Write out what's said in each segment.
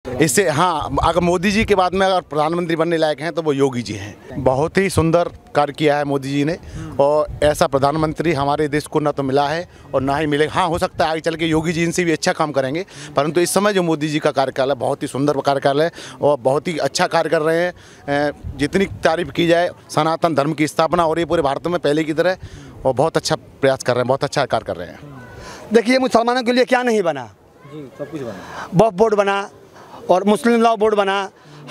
इससे हाँ, अगर मोदी जी के बाद में अगर प्रधानमंत्री बनने लायक हैं तो वो योगी जी हैं। बहुत ही सुंदर कार्य किया है मोदी जी ने, और ऐसा प्रधानमंत्री हमारे देश को ना तो मिला है और ना ही मिलेगा। हाँ, हो सकता है आगे चल के योगी जी इनसे भी अच्छा काम करेंगे, परंतु इस समय जो मोदी जी का कार्यकाल है बहुत ही सुंदर कार्यकाल है और बहुत ही अच्छा कार्य कर रहे हैं। जितनी तारीफ की जाए सनातन धर्म की स्थापना और ये पूरे भारत में पहले की तरह, और बहुत अच्छा प्रयास कर रहे हैं, बहुत अच्छा कार्य कर रहे हैं। देखिए, मुसलमानों के लिए क्या नहीं बना जी, सब कुछ बना। वक्फ बोर्ड बना और मुस्लिम लॉ बोर्ड बना।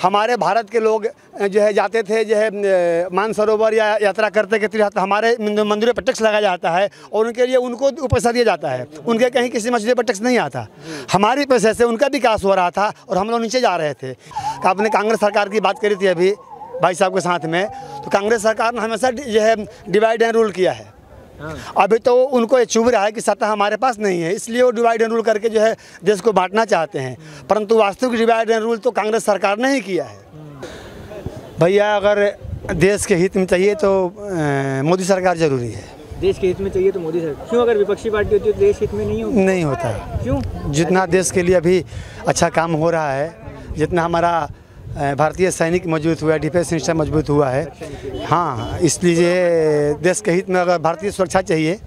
हमारे भारत के लोग जो है जाते थे, जो है मानसरोवर या यात्रा करते के तीर्थ हमारे मंदिरों पर टैक्स लगाया जाता है और उनके लिए उनको पैसा दिया जाता है। उनके कहीं किसी मस्जिद पर टैक्स नहीं आता। हमारे पैसे से उनका विकास हो रहा था और हम लोग नीचे जा रहे थे। आपने कांग्रेस सरकार की बात करी थी अभी भाई साहब के साथ में, तो कांग्रेस सरकार ने हमेशा जो है डिवाइड एंड रूल किया है। अभी तो उनको ये चुभ रहा है कि सत्ता हमारे पास नहीं है, इसलिए वो डिवाइड एंड रूल करके जो है देश को बांटना चाहते हैं, परंतु वास्तविक डिवाइड एंड रूल तो कांग्रेस सरकार ने ही किया है। भैया, अगर देश के हित में चाहिए तो मोदी सरकार जरूरी है। देश के हित में चाहिए तो मोदी सरकार। क्यों? अगर विपक्षी पार्टी होती है तो देश हित में नहीं होता। क्यों? जितना देश के लिए अभी अच्छा काम हो रहा है, जितना हमारा भारतीय सैनिक मजबूत हुआ है, डिफेंस सिस्टम मजबूत हुआ है। हाँ, इसलिए देश के हित में अगर भारतीय सुरक्षा चाहिए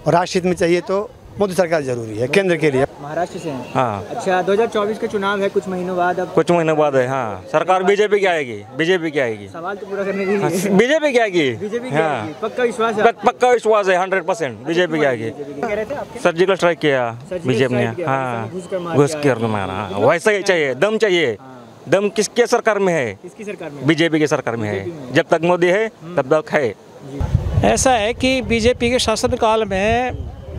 और राष्ट्र हित में चाहिए तो मोदी सरकार जरूरी है केंद्र के लिए। महाराष्ट्र से हैं? हाँ। अच्छा, 2024 के चुनाव है कुछ महीनों बाद। अब कुछ महीनों बाद है। हाँ, सरकार बीजेपी की आएगी। बीजेपी की आएगी। सवाल तो पूरा करने दीजिए। बीजेपी की आएगी। बीजेपी की हाँ, आएगी। पक्का विश्वास है? पक्का विश्वास है 100% बीजेपी की आएगी। कह रहे थे आपके? सर्जिकल स्ट्राइक किया बीजेपी ने। हाँ, घुस कर मारा। वैसा ही चाहिए, दम चाहिए। दम किसके सरकार में है? किसकी सरकार में? बीजेपी की सरकार में है। जब तक मोदी है तब तक है। ऐसा है कि बीजेपी के शासनकाल में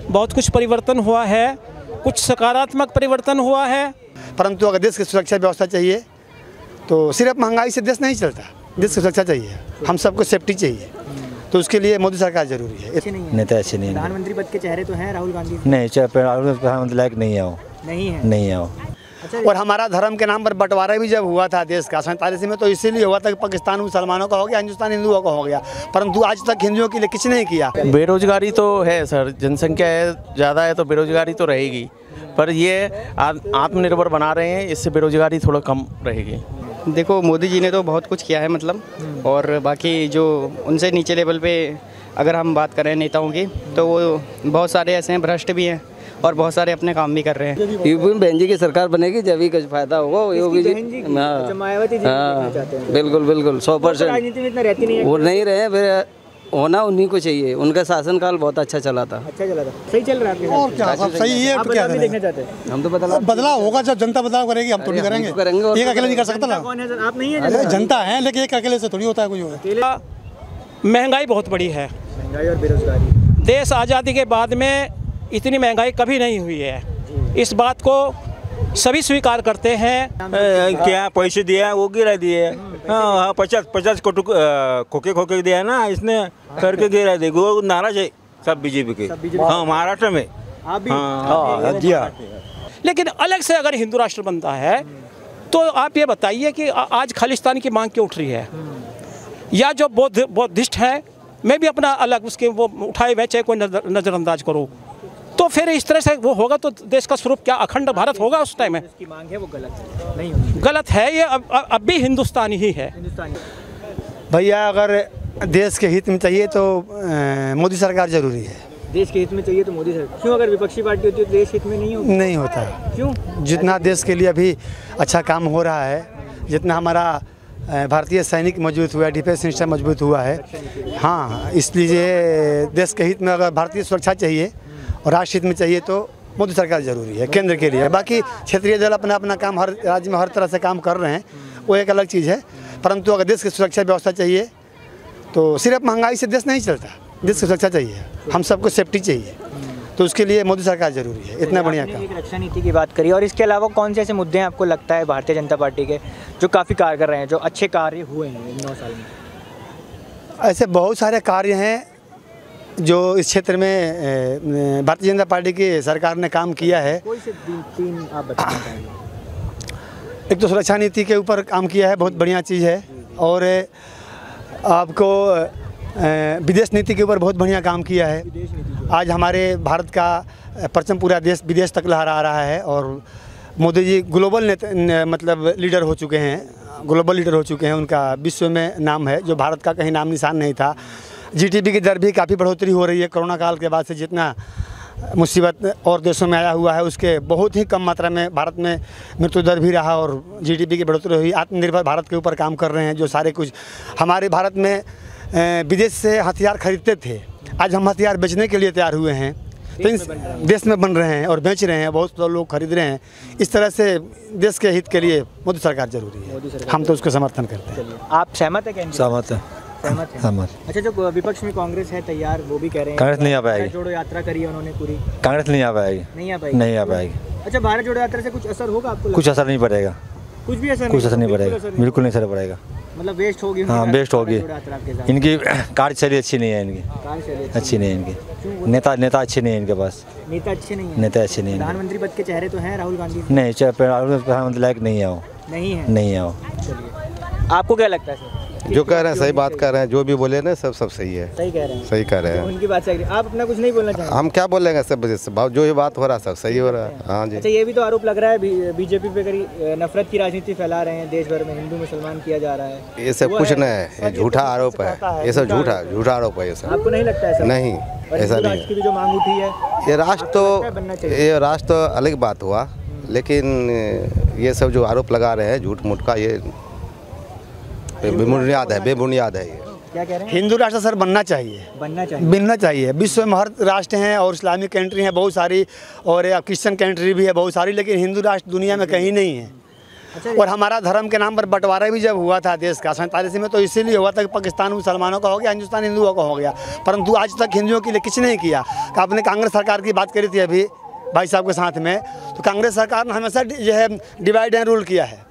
बहुत कुछ परिवर्तन हुआ है, कुछ सकारात्मक परिवर्तन हुआ है, परंतु अगर देश की सुरक्षा व्यवस्था चाहिए तो सिर्फ महंगाई से देश नहीं चलता। देश की सुरक्षा चाहिए, हम सबको सेफ्टी चाहिए, तो उसके लिए मोदी सरकार जरूरी है। नेता अच्छे नहीं है। प्रधानमंत्री पद के चेहरे तो हैं राहुल गांधी। नहीं, राहुल प्रधानमंत्री लायक नहीं है वो। नहीं है वो। और हमारा धर्म के नाम पर बंटवारा भी जब हुआ था देश का 47 में, तो इसीलिए हुआ था कि पाकिस्तान मुसलमानों का हो गया, हिंदुस्तान हिंदुओं का हो गया, परंतु आज तक हिंदुओं के लिए किसी ने किया। बेरोजगारी तो है सर, जनसंख्या है ज़्यादा है तो बेरोजगारी तो रहेगी, पर ये आत्मनिर्भर बना रहे हैं, इससे बेरोजगारी थोड़ा कम रहेगी। देखो, मोदी जी ने तो बहुत कुछ किया है मतलब, और बाकी जो उनसे नीचे लेवल पे अगर हम बात करें नेताओं की, तो वो बहुत सारे ऐसे हैं भ्रष्ट भी हैं और बहुत सारे अपने काम भी कर रहे हैं। यूपी में बहन जी की सरकार बनेगी जब ही कुछ फायदा होगा। योगी जी, मायावती जी चाहते हैं। बिल्कुल 100%। राजनीति में इतना रहती नहीं है। वो नहीं रहे, फिर होना उन्हीं को चाहिए। उनका शासनकाल बहुत अच्छा चला था। सही चल रहा है। और क्या सही है? आप बदलाव देखना चाहते हैं? हम तो बदलाव होगा जब जनता बदलाव करेगी, हम थोड़ी करेंगे। एक अकेले नहीं कर सकता ना। कौन है सर? आप नहीं है? जनता है, लेकिन एक अकेले से थोड़ी होता है कुछ। महंगाई बहुत बड़ी है। महंगाई और बेरोजगारी। देश आज़ादी के बाद में इतनी महंगाई कभी नहीं हुई है, इस बात को सभी स्वीकार करते हैं। क्या पैसे दिया वो गिरा दिए। हाँ, 50 खोके दिया है ना, इसने करके गिरा दिए। वो नाराज है सब बीजेपी के। हाँ, महाराष्ट्र में। आप भी? हाँ। लेकिन अलग से अगर हिंदू राष्ट्र बनता है तो आप ये बताइए कि आज खालिस्तान की मांग क्यों उठ रही है, या जो बौद्धिस्ट है मैं भी अपना अलग उसके वो उठाए हुए चाहे कोई नज़रअंदाज करो, तो फिर इस तरह से वो होगा तो देश का स्वरूप क्या अखंड भारत होगा उस टाइम में? इसकी मांग है वो गलत नहीं होगी। गलत है ये, अब भी हिंदुस्तानी ही है। भैया, अगर देश के हित में चाहिए तो मोदी सरकार जरूरी है। देश के हित में चाहिए तो मोदी सरकार। क्यों? अगर विपक्षी पार्टी होती है तो देश हित में नहीं होता। क्यों? जितना देश के लिए अभी अच्छा काम हो रहा है, जितना हमारा भारतीय सैनिक मजबूत हुआ है, डिफेंस सिस्टम मजबूत हुआ है। हाँ, इसलिए देश के हित में अगर भारतीय सुरक्षा चाहिए और राष्ट्र हित में चाहिए तो मोदी सरकार जरूरी है केंद्र के लिए। बाकी क्षेत्रीय दल अपना अपना काम हर राज्य में हर तरह से काम कर रहे हैं, वो एक अलग चीज़ है, परंतु अगर देश की सुरक्षा व्यवस्था चाहिए तो सिर्फ महंगाई से देश नहीं चलता। देश की सुरक्षा चाहिए, हम सबको सेफ्टी चाहिए, तो उसके लिए मोदी सरकार जरूरी है। इतना बढ़िया काम। रक्षा नीति की बात करी, और इसके अलावा कौन से ऐसे मुद्दे हैं आपको लगता है भारतीय जनता पार्टी के जो काफ़ी कारगर रहे हैं, जो अच्छे कार्य हुए हैं इन 9 साल में? ऐसे बहुत सारे कार्य हैं जो इस क्षेत्र में भारतीय जनता पार्टी की सरकार ने काम किया है। कोई से 3 आप बताना चाहेंगे? एक तो सुरक्षा नीति के ऊपर काम किया है, बहुत बढ़िया चीज़ है, और आपको विदेश नीति के ऊपर बहुत बढ़िया काम किया है। आज हमारे भारत का परचम पूरा देश विदेश तक लहरा रहा है, और मोदी जी ग्लोबल मतलब लीडर हो चुके हैं, ग्लोबल लीडर हो चुके हैं। उनका विश्व में नाम है, जो भारत का कहीं नाम निशान नहीं था। जीडीपी की दर भी काफ़ी बढ़ोतरी हो रही है। कोरोना काल के बाद से जितना मुसीबत और देशों में आया हुआ है, उसके बहुत ही कम मात्रा में भारत में मृत्यु दर भी रहा और जीडीपी की बढ़ोतरी हुई। आत्मनिर्भर भारत के ऊपर काम कर रहे हैं। जो सारे कुछ हमारे भारत में विदेश से हथियार खरीदते थे, आज हम हथियार बेचने के लिए तैयार हुए हैं। तो देश में बन रहे हैं और बेच रहे हैं, बहुत लोग खरीद रहे हैं। इस तरह से देश के हित के लिए मोदी सरकार जरूरी है। हम तो उसको समर्थन करते हैं। आप सहमत है क्या? सहमत है। सहमत। अच्छा, जो विपक्ष में कांग्रेस है तैयार, वो भी कह रहे हैं कांग्रेस नहीं आ पाएगी। जोड़ो यात्रा करी है उन्होंने पूरी, कांग्रेस नहीं आ पाएगी। नहीं आ पाएगी। अच्छा, भारत जोड़ो यात्रा से कुछ असर होगा आपको? कुछ असर नहीं पड़ेगा। कुछ भी असर? कुछ असर नहीं पड़ेगा, बिल्कुल नहीं असर पड़ेगा। मतलब वेस्ट होगी। हाँ, वेस्ट होगी। इनकी कार्यशैली अच्छी नहीं है, इनकी अच्छी नहीं है। इनकी नेता अच्छे नहीं है इनके पास। नेता अच्छे नहीं है। नेता अच्छे नहीं है। प्रधानमंत्री पद के चेहरे तो हैं राहुल गांधी। नहीं, प्रधानमंत्री लायक नहीं है वो। नहीं है वो। आपको क्या लगता है सर? जो कह रहे हैं सही बात कर रहे हैं, जो भी बोले ना सब सही है। सही कह रहे हैं। सही कह रहे हैं। उनकी बात सही। आप अपना कुछ नहीं बोलना चाहेंगे? हम क्या बोलेंगे, सब जो ये बात हो रहा है सब सही हो रहा है। हाँ जी। अच्छा, ये भी तो आरोप लग रहा है बीजेपी पे करी नफरत की राजनीति फैला रहे हैं, देश भर में हिंदू मुसलमान किया जा रहा है। ये सब कुछ नहीं है, ये झूठा आरोप है। ये सब झूठा आरोप है। ये सब आपको नहीं लगता है? नहीं, ऐसा नहीं है। की भी जो मांग उठी है, ये राष्ट्र तो अलग बात हुआ, लेकिन ये सब जो आरोप लगा रहे हैं झूठ मूठ का, ये बेबुनियाद है। ये क्या कह रहे हैं? हिंदू राष्ट्र सर बनना चाहिए। विश्व में हर राष्ट्र हैं और इस्लामिक कंट्री हैं बहुत सारी, और क्रिश्चियन कंट्री भी है बहुत सारी, लेकिन हिंदू राष्ट्र दुनिया में कहीं नहीं है। और हमारा धर्म के नाम पर बंटवारा भी जब हुआ था देश का 47 में, तो इसीलिए हुआ था कि पाकिस्तान मुसलमानों का हो गया, हिंदुस्तान हिंदुओं का हो गया। परंतु आज तक हिंदुओं के लिए कुछ नहीं किया। आपने कांग्रेस सरकार की बात करी थी अभी भाई साहब के साथ में, तो कांग्रेस सरकार ने हमेशा जो है डिवाइड एंड रूल किया है।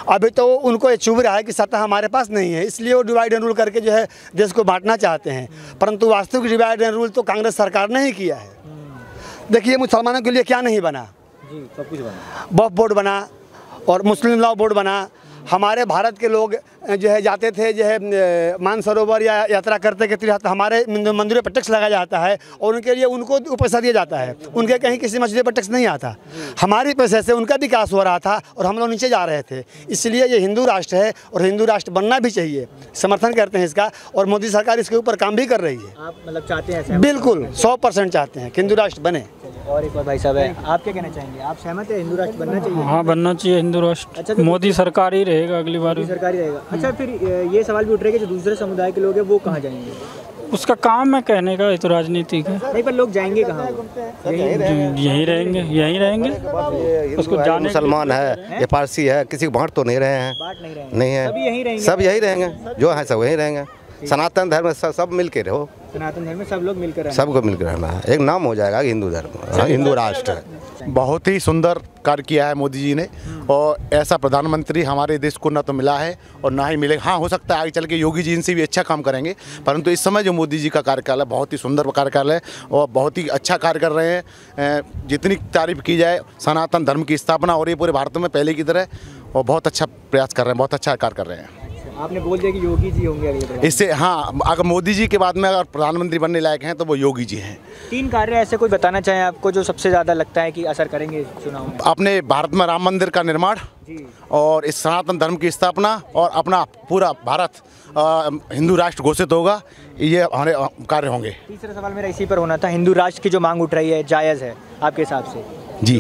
अभी तो उनको ये चुभ रहा है कि सत्ता हमारे पास नहीं है, इसलिए वो डिवाइड एंड रूल करके जो है देश को बांटना चाहते हैं। परंतु वास्तविक डिवाइड एंड रूल तो कांग्रेस सरकार ने ही किया है। देखिए, मुसलमानों के लिए क्या नहीं बना जी, सब कुछ बना। वक्फ बोर्ड बना और मुस्लिम लॉ बोर्ड बना। हमारे भारत के लोग जो है जाते थे, जो है मानसरोवर या यात्रा करते के तीर्थ हमारे मंदिरों पर टैक्स लगाया जाता है और उनके लिए उनको पैसा दिया जाता है। उनके कहीं किसी मस्जिद पर टैक्स नहीं आता। हमारे पैसे से उनका विकास हो रहा था और हम लोग नीचे जा रहे थे। इसलिए ये हिंदू राष्ट्र है और हिंदू राष्ट्र बनना भी चाहिए। समर्थन करते हैं इसका, और मोदी सरकार इसके ऊपर काम भी कर रही है। आप मतलब चाहते हैं? बिल्कुल 100% चाहते हैं कि हिंदू राष्ट्र बने। और एक बार भाई साहब है, आप क्या कहना चाहेंगे? आप सहमत है हिंदू राष्ट्र बनना चाहिए? हाँ, बनना चाहिए हिंदू राष्ट्र। अच्छा, तो मोदी सरकार ही रहेगा अगली बार। सरकार ही रहेगा। अच्छा, फिर ये सवाल भी उठ रहा है कि जो दूसरे समुदाय के लोग हैं वो कहाँ जाएंगे? उसका काम है कहने का, ये तो राजनीति का। नहीं, पर लोग जाएंगे कहाँ? यहीं रहेंगे। उसको जाने मुसलमान है या पारसी है, किसी को बांट तो नहीं रहे हैं। नहीं है, सब यही रहेंगे। जो है सब वही रहेंगे। सनातन धर्म में सब मिल के रहो। सनातन धर्म में सब लोग मिलकर रहना, सबको मिलकर रहना है। एक नाम हो जाएगा हिंदू धर्म, हिंदू राष्ट्र। बहुत ही सुंदर कार्य किया है मोदी जी ने, और ऐसा प्रधानमंत्री हमारे देश को ना तो मिला है और ना ही मिलेगा। हाँ, हो सकता है आगे चल के योगी जी इनसे भी अच्छा काम करेंगे, परंतु इस समय जो मोदी जी का कार्यकाल है बहुत ही सुंदर कार्यकाल है और बहुत ही अच्छा कार्य कर रहे हैं। जितनी तारीफ की जाए सनातन धर्म की स्थापना और ये पूरे भारत में पहले की तरह, और बहुत अच्छा प्रयास कर रहे हैं, बहुत अच्छा कार्य कर रहे हैं। आपने बोल दिया कि योगी जी होंगे अगले। इससे हाँ, अगर मोदी जी के बाद में अगर प्रधानमंत्री बनने लायक हैं तो वो योगी जी हैं। 3 कार्य ऐसे कोई बताना चाहें आपको जो सबसे ज़्यादा लगता है कि असर करेंगे चुनाव में? अपने भारत में राम मंदिर का निर्माण और इस सनातन धर्म की स्थापना, और अपना पूरा भारत हिंदू राष्ट्र घोषित होगा, ये हमारे कार्य होंगे। तीसरा सवाल मेरा इसी पर होना था, हिंदू राष्ट्र की जो मांग उठ रही है जायज़ है आपके हिसाब से? जी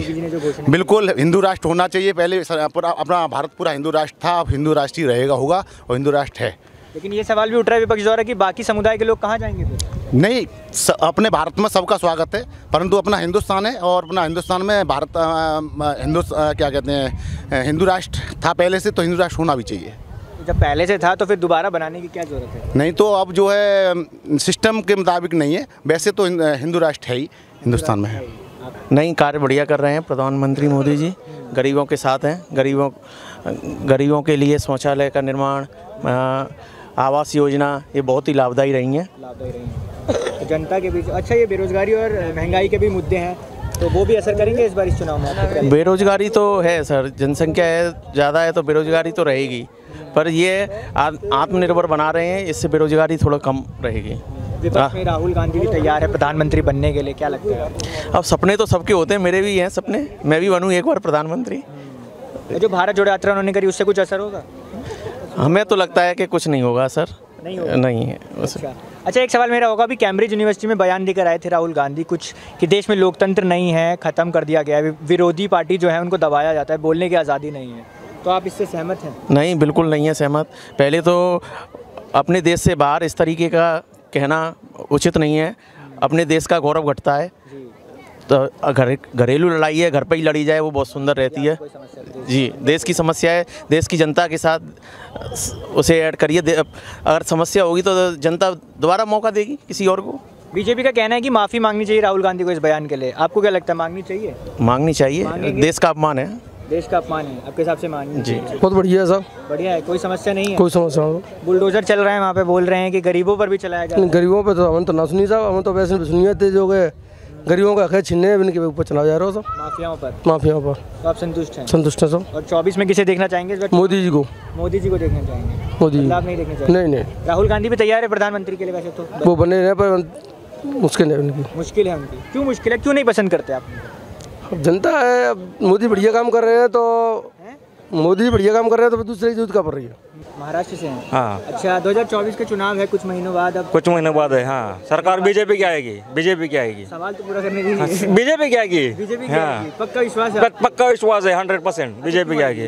बिल्कुल, हिंदू राष्ट्र होना चाहिए। पहले अपना भारत पूरा हिंदू राष्ट्र था, अब हिंदू राष्ट्र ही रहेगा, होगा, और हिंदू राष्ट्र है। लेकिन ये सवाल भी उठ रहा है विपक्ष द्वारा कि बाकी समुदाय के लोग कहाँ जाएंगे फिर? नहीं, अपने भारत में सबका स्वागत है, परंतु अपना हिंदुस्तान है और अपना हिंदुस्तान में भारत क्या कहते हैं, हिंदू राष्ट्र था पहले से, तो हिंदू राष्ट्र होना भी चाहिए। जब पहले से था तो फिर दोबारा बनाने की क्या जरूरत है? नहीं तो अब जो है सिस्टम के मुताबिक नहीं है, वैसे तो हिंदू राष्ट्र है ही, हिंदुस्तान में है। नहीं, कार्य बढ़िया कर रहे हैं प्रधानमंत्री मोदी जी, गरीबों के साथ हैं। गरीबों के लिए शौचालय का निर्माण, आवास योजना, ये बहुत ही लाभदायी रही हैं। तो जनता के बीच अच्छा, ये बेरोजगारी और महंगाई के भी मुद्दे हैं, तो वो भी असर करेंगे इस बार इस चुनाव में? बेरोजगारी तो है सर, जनसंख्या है ज़्यादा है तो बेरोजगारी तो रहेगी, पर ये आत्मनिर्भर बना रहे हैं, इससे बेरोजगारी थोड़ा कम रहेगी। विपक्ष में राहुल गांधी भी तैयार है प्रधानमंत्री बनने के लिए, क्या लगता है? अब सपने तो सबके होते हैं, मेरे भी हैं सपने, मैं भी बनूँ एक बार प्रधानमंत्री। जो भारत जोड़ो यात्रा उन्होंने करी उससे कुछ असर होगा? हमें तो लगता है कि कुछ नहीं होगा सर, नहीं होगा? नहीं है। अच्छा एक सवाल मेरा होगा, अभी कैम्ब्रिज यूनिवर्सिटी में बयान देकर आए थे राहुल गांधी कुछ कि देश में लोकतंत्र नहीं है, ख़त्म कर दिया गया है, विरोधी पार्टी जो है उनको दबाया जाता है, बोलने की आज़ादी नहीं है, तो आप इससे सहमत हैं? नहीं, बिल्कुल नहीं है सहमत। पहले तो अपने देश से बाहर इस तरीके का कहना उचित नहीं है, अपने देश का गौरव घटता है। तो घरेलू लड़ाई है, घर पे ही लड़ी जाए वो बहुत सुंदर रहती है जी। देश की समस्या है, देश की जनता के साथ उसे ऐड करिए। अगर समस्या होगी तो जनता दोबारा मौका देगी किसी और को। बीजेपी का कहना है कि माफ़ी मांगनी चाहिए राहुल गांधी को इस बयान के लिए, आपको क्या लगता है मांगनी चाहिए? मांगनी चाहिए, देश का अपमान है। देश का अपमान है, आपके हिसाब से मांगनी जी। बहुत बढ़िया है सब, बढ़िया है, कोई समस्या नहीं है? कोई समस्या नहीं। बुलडोजर चल रहा है वहाँ पे, बोल रहे हैं कि गरीबों पर भी चलाया जा रहा है। गरीबों पे तो हम तो ना सुनी साहब, हम तो वैसे सुनिए थे जो गए गरीबों का खैर छीनने इनके ऊपर चला जा रहा हो सब, माफियाओं पर। तो आप संतुष्ट हैं? संतुष्ट हैं सब। और 24 में किसे देखना चाहेंगे? मोदी जी को। मोदी जी को देखना चाहेंगे? मोदी जी नहीं देखना चाहेंगे? नहीं। राहुल गांधी भी तैयार है प्रधानमंत्री के लिए वैसे तो? वो बने रहे पर मुश्किल है उनकी। मुश्किल है उनकी, क्यों मुश्किल है, क्यों नहीं पसंद करते आप? अब जनता है, अब मोदी बढ़िया काम कर रहे हैं तो मोदी बढ़िया काम कर रहे हैं तो दूसरे की का पड़ रही है। महाराष्ट्र से हैं? हाँ। अच्छा 2024 के चुनाव है कुछ महीनों बाद, अब कुछ महीनों बाद है। हाँ, सरकार बीजेपी की आएगी, बीजेपी की आएगी। सवाल तो पूरा करने दीजिए। बीजेपी की आएगी, बीजेपी की हाँ। आएगी, पक्का विश्वास है? पक्का विश्वास है 100% बीजेपी की आएगी।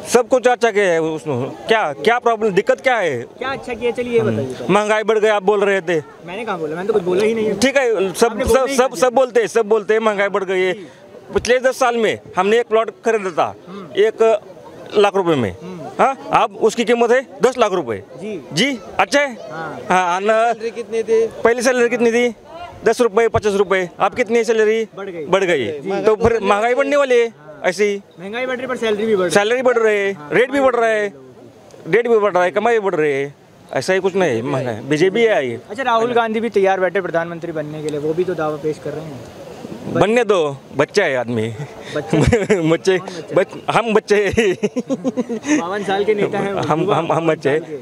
सब कुछ अच्छा किया है उसमें, क्या प्रॉब्लम, दिक्कत क्या है? क्या अच्छा किया, चलिए ये बताइए। महंगाई बढ़ गई आप बोल रहे थे। मैंने कहाँ बोला, मैंने तो कुछ बोला ही नहीं है। ठीक है, सब बोलते हैं महंगाई बढ़ गई है। पिछले 10 साल में हमने एक प्लॉट खरीदा था 1 लाख रुपए में, हाँ, अब उसकी कीमत है 10 लाख रुपए। जी अच्छा है। हाँ, कितनी थी पहली सैलरी कितनी थी? 10 रुपए 50 रुपए। अब कितनी सैलरी बढ़ गई, तो फिर महंगाई बढ़ने वाली है। ऐसी महंगाई बढ़ रही पर सैलरी भी बढ़ रही है, रेट भी बढ़ रहा है, कमाई बढ़ रही है। ऐसा ही कुछ नहीं महंगाई, बीजेपी है ये। अच्छा राहुल गांधी भी तैयार बैठे प्रधानमंत्री बनने के लिए, वो भी तो दावा पेश कर रहे हैं। बनने दो, बच्चा है आदमी, हम बच्चे 52 साल के नेता हैं,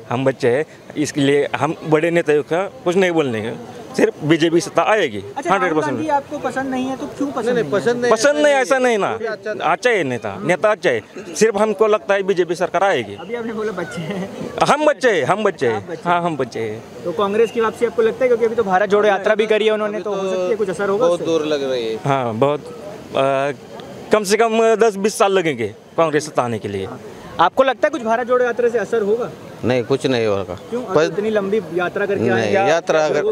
हम बच्चे हैं, इसके लिए हम बड़े नेताओं का कुछ नहीं बोलने का, सिर्फ बीजेपी सत्ता आएगी। 100%। आपको पसंद नहीं है तो क्यों पसंद नहीं? पसंद नहीं, ऐसा नहीं ना, अच्छा है नेता अच्छा है, सिर्फ हमको लगता है बीजेपी सरकार आएगी। अभी आपने बोला बच्चे हैं, हम बच्चे हाँ, हम बच्चे हैं। तो कांग्रेस की वापसी आपको लगता है, क्योंकि अभी तो भारत जोड़ो यात्रा भी करी है उन्होंने, तो हो सकती है कुछ असर होगा? बहुत दूर लग रही है। हाँ, बहुत कम से कम 10-20 साल लगेंगे कांग्रेस सत्ता आने के लिए। आपको लगता है कुछ भारत जोड़ो यात्रा से असर होगा? नहीं, कुछ नहीं होगा। क्यों? इतनी लंबी यात्रा करके आए, यात्रा अगर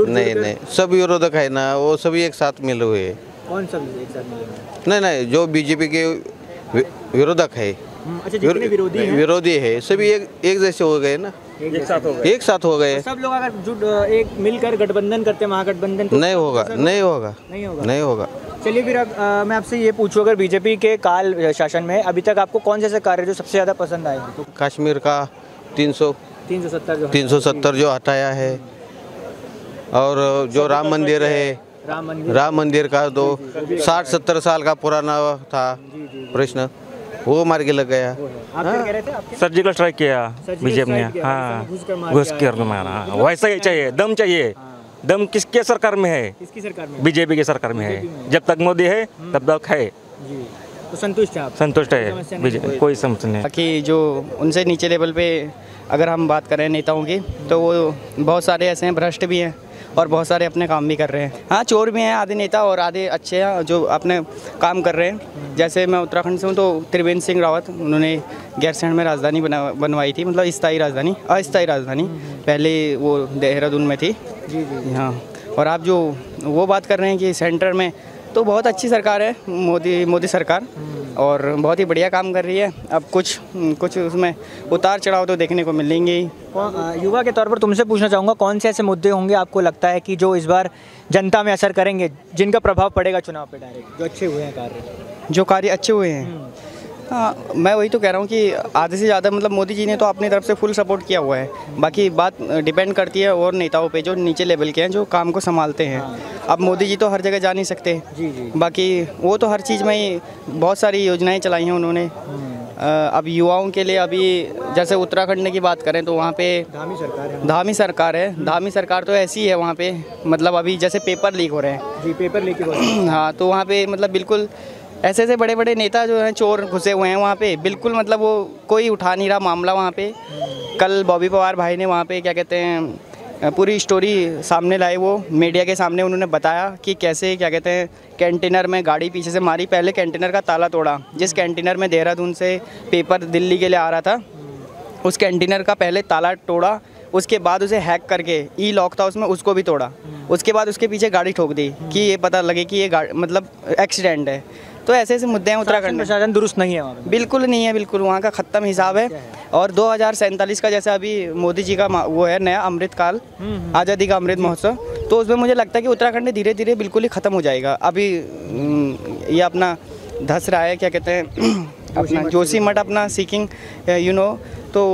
नहीं सब विरोधक है ना, वो सभी एक साथ मिले हुए हैं। कौन सब एक साथ मिले? नहीं, जो बीजेपी के विरोधक है, अच्छा जितने विरोधी है सभी एक जैसे हो गए ना, एक साथ हो गए। सब लोग अगर एक मिलकर गठबंधन करते हैं, महागठबंधन, तो नहीं होगा। चलिए फिर मैं आपसे ये पूछूं, अगर बीजेपी के काल शासन में अभी तक आपको कौन से ऐसे कार्य जो सबसे ज़्यादा पसंद आए? तो कश्मीर का 370 जो हटाया है, और जो राम मंदिर है, राम मंदिर का तो 60-70 साल का पुराना था प्रश्न, वो मार के लग गया। सर्जिकल स्ट्राइक किया बीजेपी ने, हाँ, घुस कर मारा। वैसा ही चाहिए, दम चाहिए। दम किसके सरकार में है? किसकी सरकार में? बीजेपी की सरकार में है। जब तक मोदी है तब तक है। तो संतुष्ट है आप? संतुष्ट है बीजेपी, कोई समस्या नहीं। बाकी जो उनसे नीचे लेवल पे अगर हम बात करें नेताओं की, तो वो बहुत सारे ऐसे हैं, भ्रष्ट भी हैं और बहुत सारे अपने काम भी कर रहे हैं। हाँ, चोर भी हैं आधे नेता, और आधे अच्छे हैं जो अपने काम कर रहे हैं। जैसे मैं उत्तराखंड से हूँ, तो त्रिवेंद्र सिंह रावत, उन्होंने गैरसैंण में राजधानी बनवाई थी, मतलब अस्थायी राजधानी पहले वो देहरादून में थी। हाँ, और आप जो वो बात कर रहे हैं कि सेंटर में, तो बहुत अच्छी सरकार है मोदी सरकार, और बहुत ही बढ़िया काम कर रही है। अब कुछ उसमें उतार चढ़ाव तो देखने को मिलेंगे ही। युवा के तौर पर तुमसे पूछना चाहूँगा, कौन से ऐसे मुद्दे होंगे आपको लगता है कि जो इस बार जनता में असर करेंगे, जिनका प्रभाव पड़ेगा चुनाव पे डायरेक्ट, जो अच्छे हुए हैं कार्य अच्छे हुए हैं? हाँ, मैं वही तो कह रहा हूँ कि आधे से ज़्यादा मतलब मोदी जी ने तो अपनी तरफ से फुल सपोर्ट किया हुआ है। बाकी बात डिपेंड करती है और नेताओं पे जो नीचे लेवल के हैं, जो काम को संभालते हैं। अब मोदी जी तो हर जगह जा नहीं सकते, बाकी वो तो हर चीज़ में ही बहुत सारी योजनाएं चलाई हैं उन्होंने, अब युवाओं के लिए अभी जैसे उत्तराखंड की बात करें तो वहाँ पे धामी सरकार है। धामी सरकार तो ऐसी है वहाँ पे, मतलब अभी जैसे पेपर लीक हो रहे हैं जी, पेपर लीक हो रहे हैं। हाँ, तो वहाँ पे मतलब बिल्कुल ऐसे ऐसे बड़े बड़े नेता जो हैं चोर घुसे हुए हैं वहाँ पे, बिल्कुल मतलब वो कोई उठा नहीं रहा मामला वहाँ पे। कल बॉबी पवार भाई ने वहाँ पे क्या कहते हैं पूरी स्टोरी सामने लाए, वो मीडिया के सामने उन्होंने बताया कि कैसे क्या कहते हैं कंटेनर में गाड़ी पीछे से मारी, पहले कंटेनर का ताला तोड़ा। जिस कंटेनर में देहरादून से पेपर दिल्ली के लिए आ रहा था उस कंटेनर का पहले ताला तोड़ा, उसके बाद उसे हैक करके ई लॉक था उसमें उसको भी तोड़ा, उसके बाद उसके पीछे गाड़ी ठोक दी कि ये पता लगे कि ये गाड़ी मतलब एक्सीडेंट है। तो ऐसे ऐसे मुद्दे हैं उत्तराखंड में। प्रशासन दुरुस्त नहीं है वहाँ पे? बिल्कुल नहीं है, बिल्कुल वहाँ का ख़त्म हिसाब है। और 2047 का जैसा अभी मोदी जी का वो है नया अमृतकाल, आज़ादी का अमृत महोत्सव, तो उसमें मुझे लगता है कि उत्तराखंड धीरे धीरे बिल्कुल ही ख़त्म हो जाएगा। अभी ये अपना धस रहा है क्या कहते हैं अपना जोशीमठ अपना सीकिंग तो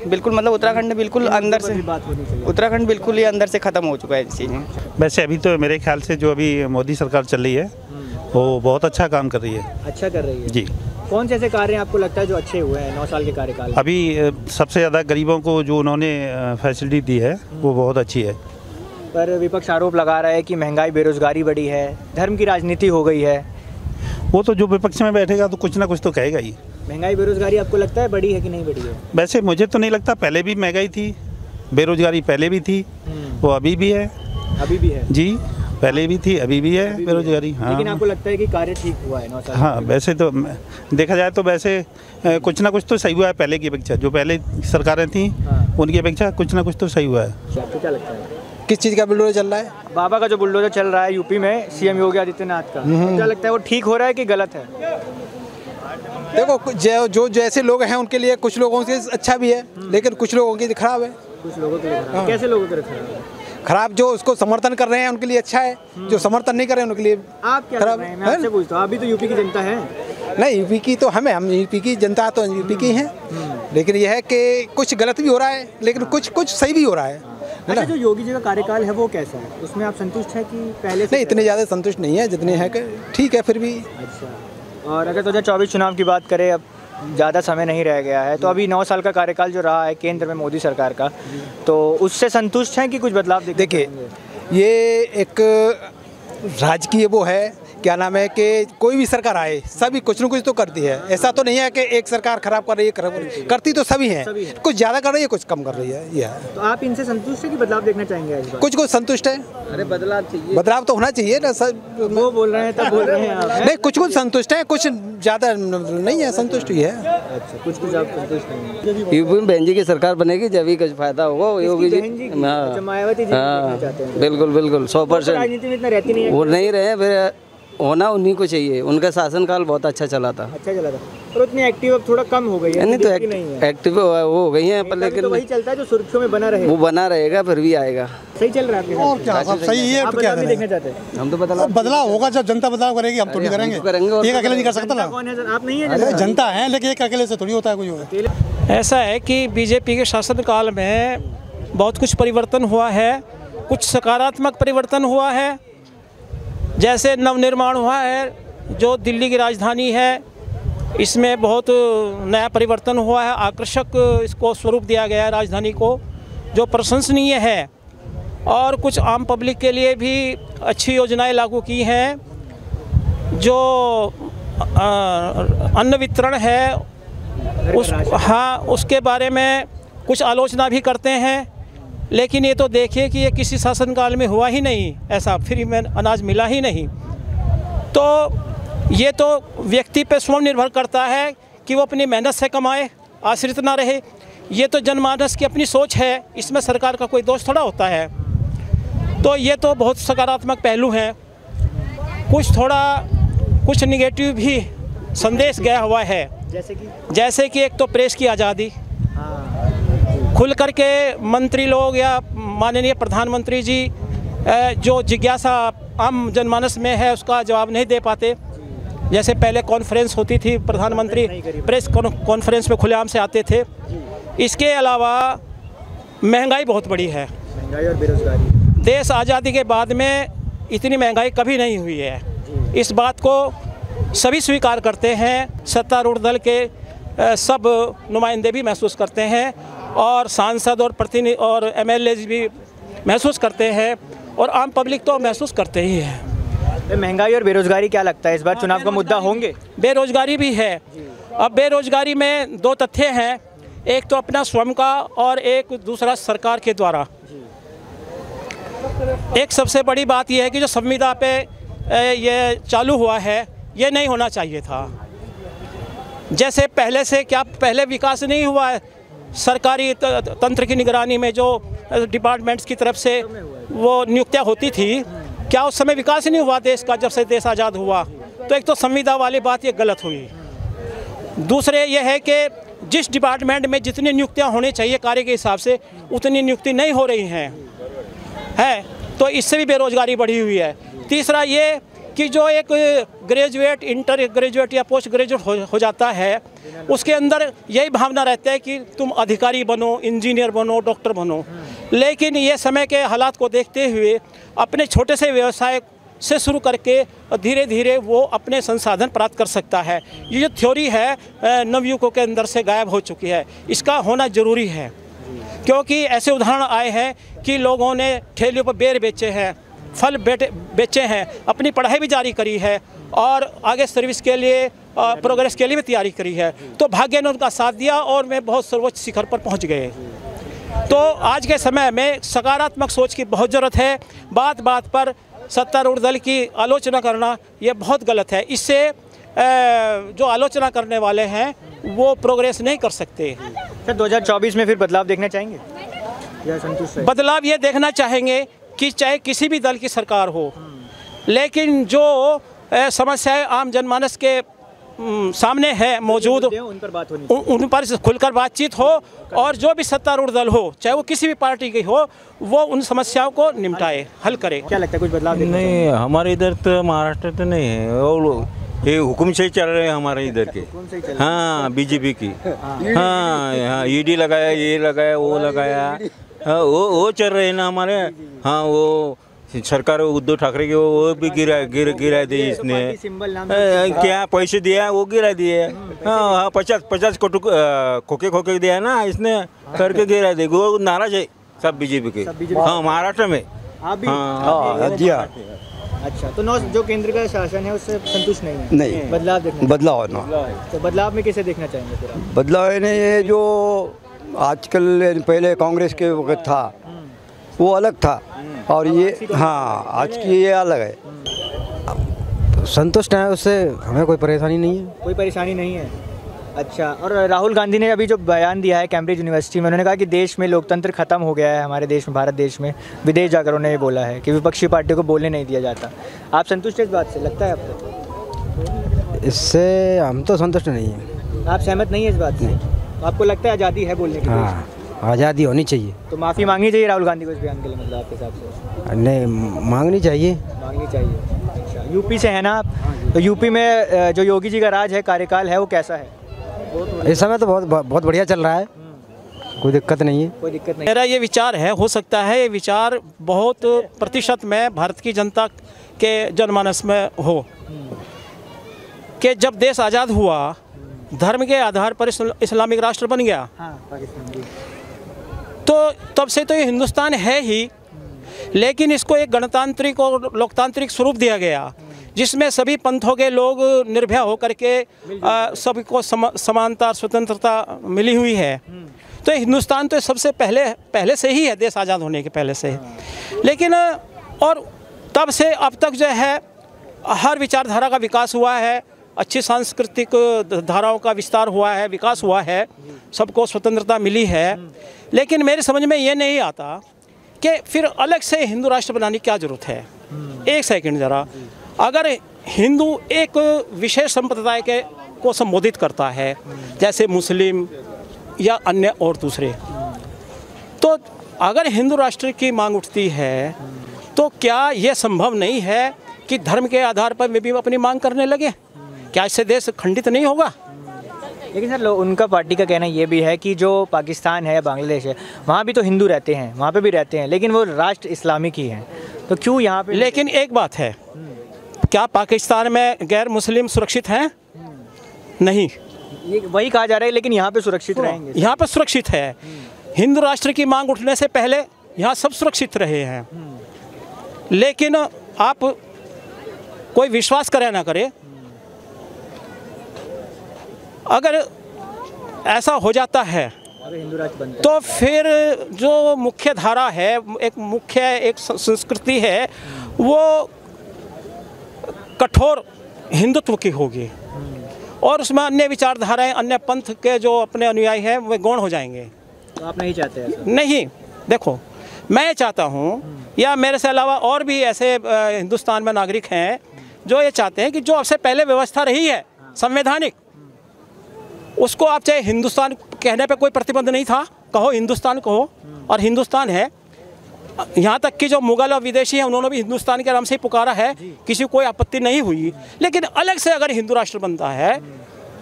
बिल्कुल मतलब उत्तराखंड बिल्कुल अंदर से, उत्तराखंड बिल्कुल ही अंदर से ख़त्म हो चुका है चीज़ें। वैसे अभी तो मेरे ख्याल से जो अभी मोदी सरकार चल रही है वो बहुत अच्छा काम कर रही है। अच्छा कर रही है जी। कौन से ऐसे कार्य आपको लगता है जो अच्छे हुए हैं 9 साल के कार्यकाल में? अभी सबसे ज़्यादा गरीबों को जो उन्होंने फैसिलिटी दी है वो बहुत अच्छी है। पर विपक्ष आरोप लगा रहा है कि महंगाई बेरोजगारी बढ़ी है, धर्म की राजनीति हो गई है। वो तो जो विपक्ष में बैठेगा तो कुछ ना कुछ तो कहेगा ही। महंगाई बेरोजगारी आपको लगता है बढ़ी है कि नहीं बढ़ी है? वैसे मुझे तो नहीं लगता, पहले भी महंगाई थी, बेरोजगारी पहले भी थी, वो अभी भी है। अभी भी है जी, पहले भी थी अभी भी है बेरोजगारी। हाँ, लेकिन आपको लगता है कि कार्य ठीक हुआ है 9 साल? हाँ, वैसे तो देखा जाए तो वैसे कुछ ना कुछ तो सही हुआ है पहले की अपेक्षा, जो पहले सरकारें थी उनकी अपेक्षा कुछ ना कुछ तो सही हुआ है। आपको क्या लगता है किस चीज़ का बुलडोजर चल रहा है? बाबा का जो बुलडोजर चल रहा है यूपी में सीएम योगी आदित्यनाथ का, क्या लगता है वो ठीक हो रहा है कि गलत है? देखो जो जैसे लोग हैं उनके लिए कुछ लोगों से अच्छा भी है लेकिन कुछ लोगों के लिए खराब है। कुछ लोगों के लिए खराब है। कैसे लोगों के लिए खराब है? खराब जो उसको समर्थन कर रहे हैं उनके लिए अच्छा है, जो समर्थन नहीं कर रहे हैं उनके लिए आप क्या कर रहे हैं? मैं आपसे पूछता हूँ, अभी तो यूपी की जनता है। नहीं, यूपी की तो हम यूपी की जनता तो यूपी की हैं, लेकिन यह है कि कुछ गलत भी हो रहा है लेकिन कुछ सही भी हो रहा है। अच्छा, जो योगी जी का कार्यकाल है वो कैसा है, उसमें आप संतुष्ट हैं कि पहले से? नहीं, इतने ज़्यादा संतुष्ट नहीं है जितने हैं कि ठीक है फिर भी। अच्छा, और अगर 2024 चुनाव की बात करें, अब ज़्यादा समय नहीं रह गया है, तो अभी 9 साल का कार्यकाल जो रहा है केंद्र में मोदी सरकार का, तो उससे संतुष्ट हैं कि कुछ बदलाव? देखिए, ये एक राजकीय वो है, क्या नाम है कि कोई भी सरकार आए सभी कुछ न कुछ तो करती है। ऐसा तो नहीं है कि एक सरकार खराब कर रही है, करती तो सभी हैं, कुछ ज़्यादा कर रही है कुछ कम कर रही है। ये तो आप इनसे संतुष्ट है कि बदलाव देखना चाहेंगे इस बार? कुछ संतुष्ट है। अरे बदलाव चाहिए, बदलाव तो होना चाहिए ना सर। वो बोल रहे हैं तब बोल रहे हैं आप। नहीं, कुछ संतुष्ट है, कुछ ज़्यादा नहीं है, संतुष्ट ही है। अच्छा, कुछ आप संतुष्ट नहीं है। यूपी में बहन जी की सरकार बनेगी जब ही कुछ फायदा होगा योगी जी। मायावती जी देखना चाहते हैं? बिल्कुल बिल्कुल 100%। राजनीति में इतना रहती नहीं है, वो नहीं रहे, फिर होना उन्हीं को चाहिए। उनका शासनकाल बहुत अच्छा चला था। अच्छा चला था, पर उतनी एक्टिव अब थोड़ा कम हो गई है। नहीं तो एक्टिव वो हो गई है, पर लेकिन तो वही चलता है जो सुर्खियों में बना रहे। वो बना रहेगा, फिर भी आएगा। सही चल रहा है और क्या, सब सही है। आप बदलाव भी देखना चाहते हैं? हम तो बदलाव होगा जब जनता बदलाव करेगी, हम तो नहीं करेंगे। एक अकेले नहीं कर सकता ना। कौन है सर? आप नहीं है? जनता है, लेकिन एक अकेले से थोड़ी होता है कोई। ऐसा है कि बीजेपी के शासनकाल में बहुत कुछ परिवर्तन हुआ है, कुछ सकारात्मक परिवर्तन हुआ है, जैसे नवनिर्माण हुआ है जो दिल्ली की राजधानी है, इसमें बहुत नया परिवर्तन हुआ है, आकर्षक इसको स्वरूप दिया गया है राजधानी को, जो प्रशंसनीय है। और कुछ आम पब्लिक के लिए भी अच्छी योजनाएं लागू की हैं, जो अन्न वितरण है उसके बारे में कुछ आलोचना भी करते हैं, लेकिन ये तो देखिए कि ये किसी शासनकाल में हुआ ही नहीं, ऐसा फ्री में अनाज मिला ही नहीं। तो ये तो व्यक्ति पे स्वयं निर्भर करता है कि वो अपनी मेहनत से कमाए, आश्रित ना रहे। ये तो जनमानस की अपनी सोच है, इसमें सरकार का कोई दोष थोड़ा होता है। तो ये तो बहुत सकारात्मक पहलू हैं। कुछ निगेटिव भी संदेश गया हुआ है, जैसे कि एक तो प्रेस की आज़ादी, खुल करके मंत्री लोग या माननीय प्रधानमंत्री जी जो जिज्ञासा आम जनमानस में है उसका जवाब नहीं दे पाते। जैसे पहले कॉन्फ्रेंस होती थी, प्रधानमंत्री प्रेस कॉन्फ्रेंस में खुलेआम से आते थे। इसके अलावा महंगाई बहुत बड़ी है, महंगाई और बेरोजगारी। देश आज़ादी के बाद में इतनी महंगाई कभी नहीं हुई है, इस बात को सभी स्वीकार करते हैं। सत्तारूढ़ दल के सब नुमाइंदे भी महसूस करते हैं और सांसद और प्रतिनिधि और MLA भी महसूस करते हैं और आम पब्लिक तो महसूस करते ही है। महंगाई और बेरोजगारी क्या लगता है इस बार चुनाव का मुद्दा होंगे? बेरोजगारी भी है। अब बेरोजगारी में दो तथ्य हैं, एक तो अपना स्वयं का और एक दूसरा सरकार के द्वारा। एक सबसे बड़ी बात यह है कि जो संविदा पे ये चालू हुआ है ये नहीं होना चाहिए था। जैसे पहले से क्या पहले विकास नहीं हुआ है सरकारी तंत्र की निगरानी में, जो डिपार्टमेंट्स की तरफ से वो नियुक्तियाँ होती थी, क्या उस समय विकास नहीं हुआ देश का जब से देश आज़ाद हुआ? तो एक तो संविदा वाली बात ये गलत हुई। दूसरे ये है कि जिस डिपार्टमेंट में जितनी नियुक्तियाँ होनी चाहिए कार्य के हिसाब से उतनी नियुक्ति नहीं हो रही हैं, तो इससे भी बेरोजगारी बढ़ी हुई है। तीसरा ये कि जो एक ग्रेजुएट, इंटर ग्रेजुएट या पोस्ट ग्रेजुएट हो जाता है, उसके अंदर यही भावना रहता है कि तुम अधिकारी बनो, इंजीनियर बनो, डॉक्टर बनो। लेकिन ये समय के हालात को देखते हुए अपने छोटे से व्यवसाय से शुरू करके धीरे धीरे वो अपने संसाधन प्राप्त कर सकता है। ये जो थ्योरी है नवयुवकों के अंदर से गायब हो चुकी है, इसका होना ज़रूरी है। क्योंकि ऐसे उदाहरण आए हैं कि लोगों ने ठेलियों पर बेर बेचे हैं, फल बेचे हैं, अपनी पढ़ाई भी जारी करी है और आगे सर्विस के लिए प्रोग्रेस के लिए भी तैयारी करी है। तो भाग्य ने उनका साथ दिया और वे बहुत सर्वोच्च शिखर पर पहुंच गए। तो आज के समय में सकारात्मक सोच की बहुत ज़रूरत है। बात बात पर सत्तारूढ़ दल की आलोचना करना ये बहुत गलत है। इससे जो आलोचना करने वाले हैं वो प्रोग्रेस नहीं कर सकते। सर 2024 में फिर बदलाव देखना चाहेंगे या संतुष्ट? बदलाव ये देखना चाहेंगे कि चाहे किसी भी दल की सरकार हो, लेकिन जो समस्याएं आम जनमानस के सामने है मौजूद, उन पर खुलकर बातचीत हो और जो भी सत्तारूढ़ दल हो, चाहे वो किसी भी पार्टी की हो, वो उन समस्याओं को निपटाए, हल करे। क्या लगता है कुछ बदलाव? नहीं, हमारे इधर तो महाराष्ट्र तो नहीं है, और ये हुक्म से चल रहे हैं हमारे इधर के। हाँ, बीजेपी की। हाँ, ईडी लगाया, ये लगाया, वो लगाया, हाँ, वो चल रहे हैं ना हमारे। हाँ, वो सरकार उद्धव ठाकरे के वो भी गिरा दी इसने। क्या पैसे दिया वो गिरा दिए। हाँ, 50 खोके दिया ना इसने, करके गिरा दे। वो नाराज है सब बीजेपी के। हाँ, महाराष्ट्र में। हाँ, अच्छा, तो जो केंद्र का शासन है उससे संतुष्ट नहीं है? नहीं, बदलाव देखना। बदलाव ना। तो बदलाव में किसे देखना चाहेंगे फिर आप? बदलाव है ये जो आजकल पहले कांग्रेस के वक्त था वो अलग था और ये हाँ आज की ये अलग है। संतुष्ट है उससे, हमें कोई परेशानी नहीं है। कोई परेशानी नहीं है। अच्छा, और राहुल गांधी ने अभी जो बयान दिया है कैम्ब्रिज यूनिवर्सिटी में, उन्होंने कहा कि देश में लोकतंत्र खत्म हो गया है हमारे देश में, भारत देश में। विदेश जाकर उन्होंने ये बोला है कि विपक्षी पार्टियों को बोलने नहीं दिया जाता। आप संतुष्ट हैं इस बात से? लगता है आपको? इससे हम तो संतुष्ट नहीं हैं। आप सहमत नहीं है इस बात से? तो आपको लगता है आज़ादी है बोलने की? हाँ, आज़ादी होनी चाहिए। तो माफ़ी मांगनी चाहिए राहुल गांधी को इस बयान के लिए, मतलब आपके हिसाब से? नहीं, मांगनी चाहिए। मांगनी चाहिए। अच्छा, यूपी से है ना आप? तो यूपी में जो योगी जी का राज है, कार्यकाल है, वो कैसा है? इस समय तो बहुत बढ़िया चल रहा है, कोई दिक्कत नहीं है। कोई दिक्कत नहीं। मेरा ये विचार है, हो सकता है ये विचार बहुत प्रतिशत में भारत की जनता के जनमानस में हो कि जब देश आज़ाद हुआ, धर्म के आधार पर इस्लामिक राष्ट्र बन गया। तो तब से तो ये हिंदुस्तान है ही, लेकिन इसको एक गणतांत्रिक और लोकतांत्रिक स्वरूप दिया गया जिसमें सभी पंथों के लोग निर्भय होकर के सबको समानता स्वतंत्रता मिली हुई है। तो हिंदुस्तान तो सबसे पहले से ही है, देश आज़ाद होने के पहले से। लेकिन और तब से अब तक जो है हर विचारधारा का विकास हुआ है, अच्छी सांस्कृतिक धाराओं का विस्तार हुआ है, विकास हुआ है, सबको स्वतंत्रता मिली है। लेकिन मेरे समझ में ये नहीं आता कि फिर अलग से हिंदू राष्ट्र बनाने की क्या ज़रूरत है। एक सेकंड ज़रा, अगर हिंदू एक विशेष संप्रदाय के को संबोधित करता है जैसे मुस्लिम या अन्य और दूसरे, तो अगर हिंदू राष्ट्र की मांग उठती है तो क्या ये संभव नहीं है कि धर्म के आधार पर वे भी अपनी मांग करने लगे? क्या इससे देश खंडित नहीं होगा? लेकिन सर उनका पार्टी का कहना ये भी है कि जो पाकिस्तान है, बांग्लादेश है, वहाँ भी तो हिंदू रहते हैं, वहाँ पे भी रहते हैं, लेकिन वो राष्ट्र इस्लामिक ही है, तो क्यों यहाँ पे? लेकिन एक बात है, क्या पाकिस्तान में गैर मुस्लिम सुरक्षित हैं? नहीं। ये वही कहा जा रहा है, लेकिन यहाँ पे सुरक्षित रहेंगे। यहाँ पर सुरक्षित है। हिंदू राष्ट्र की मांग उठने से पहले यहाँ सब सुरक्षित रहे हैं। लेकिन आप कोई विश्वास करे ना करे, अगर ऐसा हो जाता है तो फिर जो मुख्य धारा है, एक संस्कृति है, वो कठोर हिंदुत्व की होगी और उसमें अन्य विचारधाराएं, अन्य पंथ के जो अपने अनुयायी हैं वे गौण हो जाएंगे। तो आप नहीं चाहते ऐसा? नहीं, देखो मैं चाहता हूँ, या मेरे से अलावा और भी ऐसे हिंदुस्तान में नागरिक हैं जो ये चाहते हैं कि जो अब से पहले व्यवस्था रही है संवैधानिक, उसको आप चाहे हिंदुस्तान कहने पे कोई प्रतिबंध नहीं था, कहो हिंदुस्तान कहो, और हिंदुस्तान है। यहाँ तक कि जो मुगल और विदेशी हैं उन्होंने भी हिंदुस्तान के नाम से ही पुकारा है, किसी को कोई आपत्ति नहीं हुई। लेकिन अलग से अगर हिंदू राष्ट्र बनता है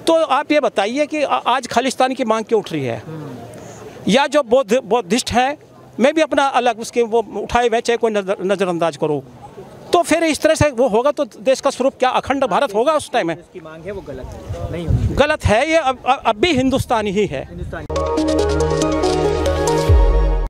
तो आप ये बताइए कि आज खालिस्तान की मांग क्यों उठ रही है? या जो बौद्धिस्ट हैं, मैं भी अपना अलग उसके वो उठाए हुए चाहे कोई नज़रअंदाज करो, तो फिर इस तरह से वो होगा तो देश का स्वरूप क्या अखंड भारत होगा उस टाइम में? इसकी मांग है वो गलत है, नहीं होगी। गलत है ये, अब भी हिंदुस्तानी ही है।